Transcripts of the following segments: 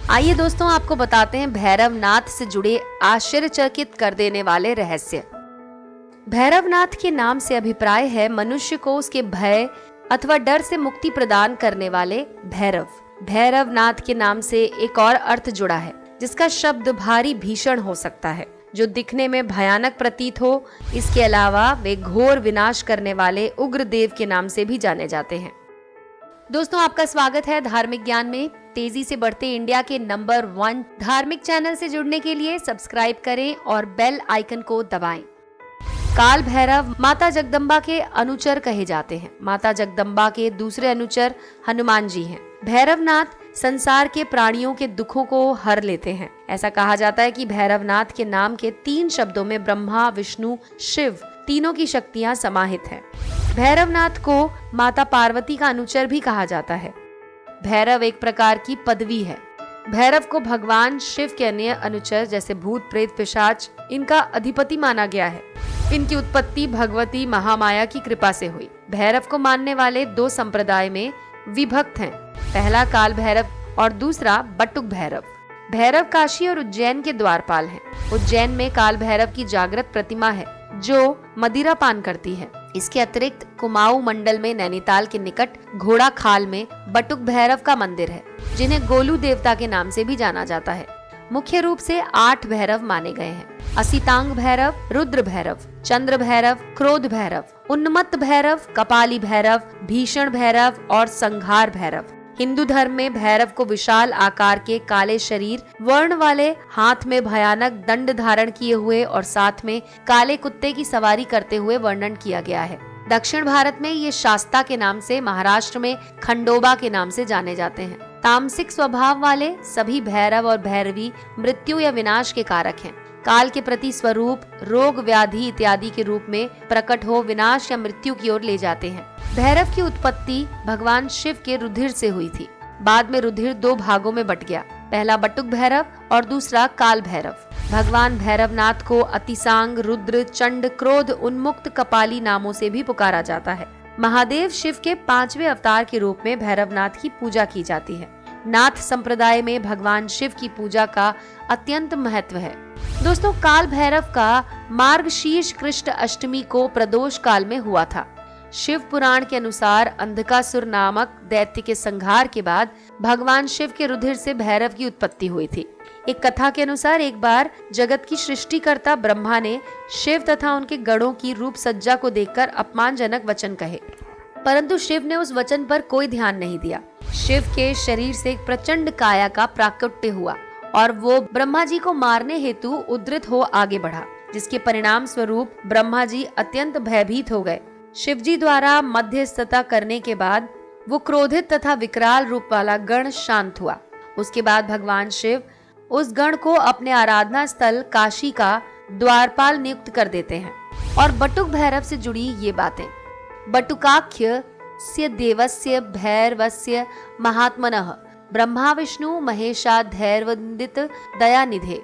आइए दोस्तों, आपको बताते हैं भैरवनाथ से जुड़े आश्चर्यचकित कर देने वाले रहस्य। भैरवनाथ के नाम से अभिप्राय है मनुष्य को उसके भय अथवा डर से मुक्ति प्रदान करने वाले भैरव। भैरवनाथ के नाम से एक और अर्थ जुड़ा है, जिसका शब्द भारी भीषण हो सकता है, जो दिखने में भयानक प्रतीत हो। इसके अलावा वे घोर विनाश करने वाले उग्र देव के नाम से भी जाने जाते हैं। दोस्तों, आपका स्वागत है धार्मिक ज्ञान में। तेजी से बढ़ते इंडिया के नंबर 1 धार्मिक चैनल से जुड़ने के लिए सब्सक्राइब करें और बेल आइकन को दबाएं। काल भैरव माता जगदम्बा के अनुचर कहे जाते हैं। माता जगदम्बा के दूसरे अनुचर हनुमान जी हैं। भैरवनाथ संसार के प्राणियों के दुखों को हर लेते हैं। ऐसा कहा जाता है कि भैरवनाथ के नाम के 3 शब्दों में ब्रह्मा, विष्णु, शिव तीनों की शक्तियां समाहित हैं। भैरवनाथ को माता पार्वती का अनुचर भी कहा जाता है। भैरव एक प्रकार की पदवी है। भैरव को भगवान शिव के अन्य अनुचर जैसे भूत, प्रेत, पिशाच इनका अधिपति माना गया है। इनकी उत्पत्ति भगवती महामाया की कृपा से हुई। भैरव को मानने वाले 2 संप्रदाय में विभक्त हैं। पहला काल भैरव और दूसरा बटुक भैरव। भैरव काशी और उज्जैन के द्वारपाल हैं। उज्जैन में काल भैरव की जागृत प्रतिमा है जो मदिरा पान करती है। इसके अतिरिक्त कुमाऊं मंडल में नैनीताल के निकट घोड़ा खाल में बटुक भैरव का मंदिर है, जिन्हें गोलू देवता के नाम से भी जाना जाता है। मुख्य रूप से 8 भैरव माने गए हैं: असितांग भैरव, रुद्र भैरव, चंद्र भैरव, क्रोध भैरव, उन्मत्त भैरव, कपाली भैरव, भीषण भैरव और संहार भैरव। हिंदू धर्म में भैरव को विशाल आकार के काले शरीर, वर्ण वाले, हाथ में भयानक दंड धारण किए हुए और साथ में काले कुत्ते की सवारी करते हुए वर्णन किया गया है। दक्षिण भारत में ये शास्ता के नाम से, महाराष्ट्र में खंडोबा के नाम से जाने जाते हैं। तामसिक स्वभाव वाले सभी भैरव और भैरवी मृत्यु या विनाश के कारक हैं। काल के प्रति स्वरूप, रोग, व्याधि इत्यादि के रूप में प्रकट हो विनाश या मृत्यु की ओर ले जाते हैं। भैरव की उत्पत्ति भगवान शिव के रुधिर से हुई थी। बाद में रुधिर 2 भागों में बट गया। पहला बटुक भैरव और दूसरा काल भैरव। भगवान भैरवनाथ को अतिसांग, रुद्र, चंड, क्रोध, उन्मुक्त, कपाली नामों से भी पुकारा जाता है। महादेव शिव के 5वें अवतार के रूप में भैरवनाथ की पूजा की जाती है। नाथ संप्रदाय में भगवान शिव की पूजा का अत्यंत महत्व है। दोस्तों, काल भैरव का मार्गशीर्ष कृष्ण अष्टमी को प्रदोष काल में हुआ था। शिव पुराण के अनुसार अंधकासुर नामक दैत्य के संहार के बाद भगवान शिव के रुधिर से भैरव की उत्पत्ति हुई थी। एक कथा के अनुसार एक बार जगत की सृष्टिकर्ता ब्रह्मा ने शिव तथा उनके गणों की रूप सज्जा को देखकर अपमानजनक वचन कहे, परंतु शिव ने उस वचन पर कोई ध्यान नहीं दिया। शिव के शरीर से एक प्रचंड काया का प्राकट्य हुआ और वो ब्रह्मा जी को मारने हेतु उद्धृत हो आगे बढ़ा, जिसके परिणाम स्वरूप ब्रह्मा जी अत्यंत भयभीत हो गए। शिव जी द्वारा मध्यस्थता करने के बाद वो क्रोधित तथा विकराल रूप वाला गण शांत हुआ। उसके बाद भगवान शिव उस गण को अपने आराधना स्थल काशी का द्वारपाल नियुक्त कर देते हैं। और बटुक भैरव से जुड़ी ये बातें: बटुकाख्य स्य देवस्य भैरवस्य महात्मनः ब्रह्मा विष्णु महेशाधैर्वन्दित दयानिधे,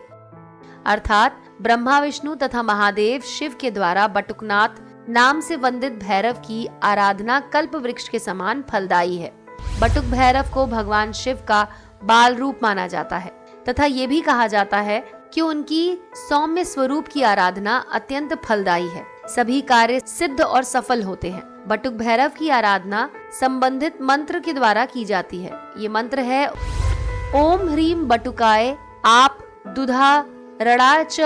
अर्थात ब्रह्मा, विष्णु तथा महादेव शिव के द्वारा बटुकनाथ नाम से वंदित भैरव की आराधना कल्प वृक्ष के समान फलदायी है। बटुक भैरव को भगवान शिव का बाल रूप माना जाता है तथा ये भी कहा जाता है कि उनकी सौम्य स्वरूप की आराधना अत्यंत फलदायी है। सभी कार्य सिद्ध और सफल होते हैं। बटुक भैरव की आराधना संबंधित मंत्र के द्वारा की जाती है। ये मंत्र है: ओम ह्रीम बटुकाय आप दुधा रणाच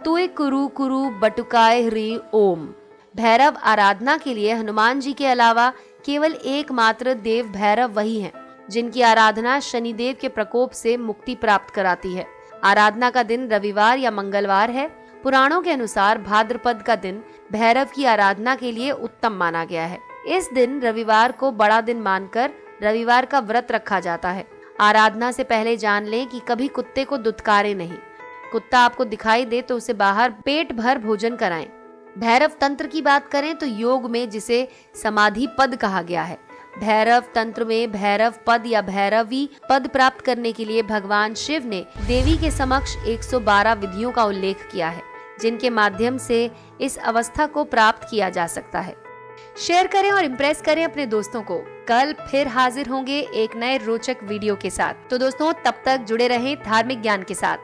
तुय कुरु कुरु बटुकाय ह्री ओम। भैरव आराधना के लिए हनुमान जी के अलावा केवल एकमात्र देव भैरव वही हैं, जिनकी आराधना शनिदेव के प्रकोप से मुक्ति प्राप्त कराती है। आराधना का दिन रविवार या मंगलवार है। पुराणों के अनुसार भाद्रपद का दिन भैरव की आराधना के लिए उत्तम माना गया है। इस दिन रविवार को बड़ा दिन मानकर रविवार का व्रत रखा जाता है। आराधना से पहले जान लें कि कभी कुत्ते को दुत्कारे नहीं। कुत्ता आपको दिखाई दे तो उसे बाहर पेट भर भोजन कराएं। भैरव तंत्र की बात करें तो योग में जिसे समाधि पद कहा गया है। भैरव तंत्र में भैरव पद या भैरवी पद प्राप्त करने के लिए भगवान शिव ने देवी के समक्ष 112 विधियों का उल्लेख किया है, जिनके माध्यम से इस अवस्था को प्राप्त किया जा सकता है। शेयर करें और इम्प्रेस करें अपने दोस्तों को। कल फिर हाजिर होंगे एक नए रोचक वीडियो के साथ। तो दोस्तों तब तक जुड़े रहें धार्मिक ज्ञान के साथ।